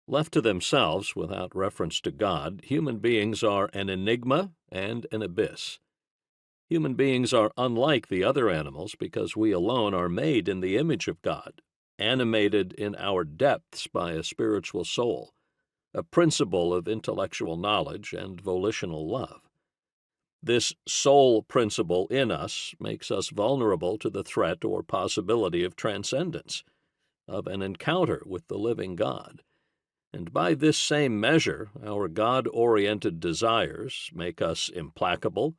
Left to themselves, without reference to God, human beings are an enigma and an abyss. Human beings are unlike the other animals because we alone are made in the image of God, animated in our depths by a spiritual soul, a principle of intellectual knowledge and volitional love. This soul principle in us makes us vulnerable to the threat or possibility of transcendence, of an encounter with the living God. And by this same measure, our God-oriented desires make us implacable,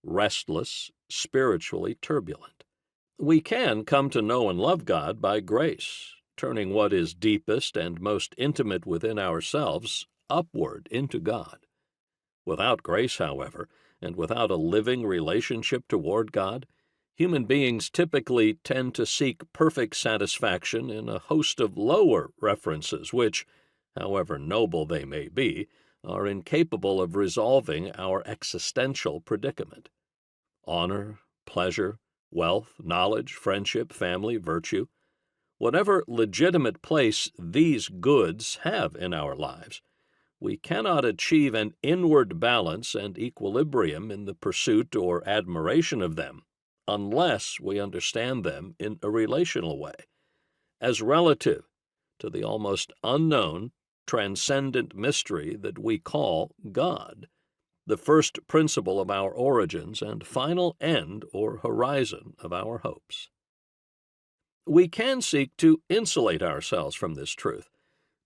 restless, spiritually turbulent. We can come to know and love God by grace, turning what is deepest and most intimate within ourselves upward into God. Without grace, however, and without a living relationship toward God, human beings typically tend to seek perfect satisfaction in a host of lower references which, however noble they may be, are incapable of resolving our existential predicament. Honor, pleasure, wealth, knowledge, friendship, family, virtue, whatever legitimate place these goods have in our lives, we cannot achieve an inward balance and equilibrium in the pursuit or admiration of them unless we understand them in a relational way, as relative to the almost unknown, transcendent mystery that we call God, the first principle of our origins and final end or horizon of our hopes. We can seek to insulate ourselves from this truth,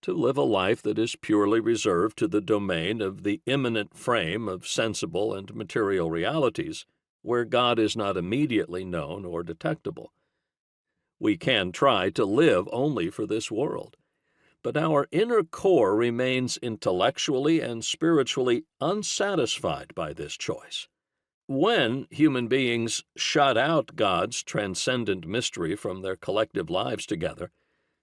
to live a life that is purely reserved to the domain of the immanent frame of sensible and material realities, where God is not immediately known or detectable. We can try to live only for this world, but our inner core remains intellectually and spiritually unsatisfied by this choice. When human beings shut out God's transcendent mystery from their collective lives together,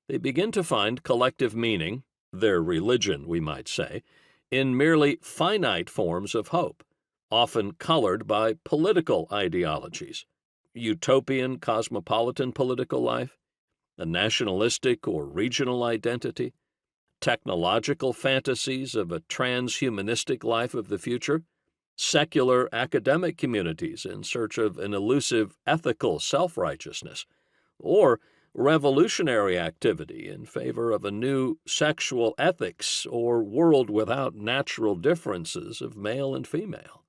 they begin to find collective meaning, their religion, we might say, in merely finite forms of hope, often colored by political ideologies, utopian cosmopolitan political life, a nationalistic or regional identity, technological fantasies of a transhumanistic life of the future, secular academic communities in search of an elusive ethical self-righteousness, or revolutionary activity in favor of a new sexual ethics or world without natural differences of male and female.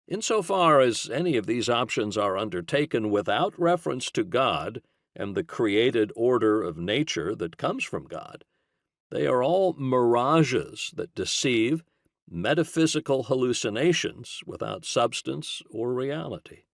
Insofar as any of these options are undertaken without reference to God and the created order of nature that comes from God, they are all mirages that deceive, metaphysical hallucinations without substance or reality.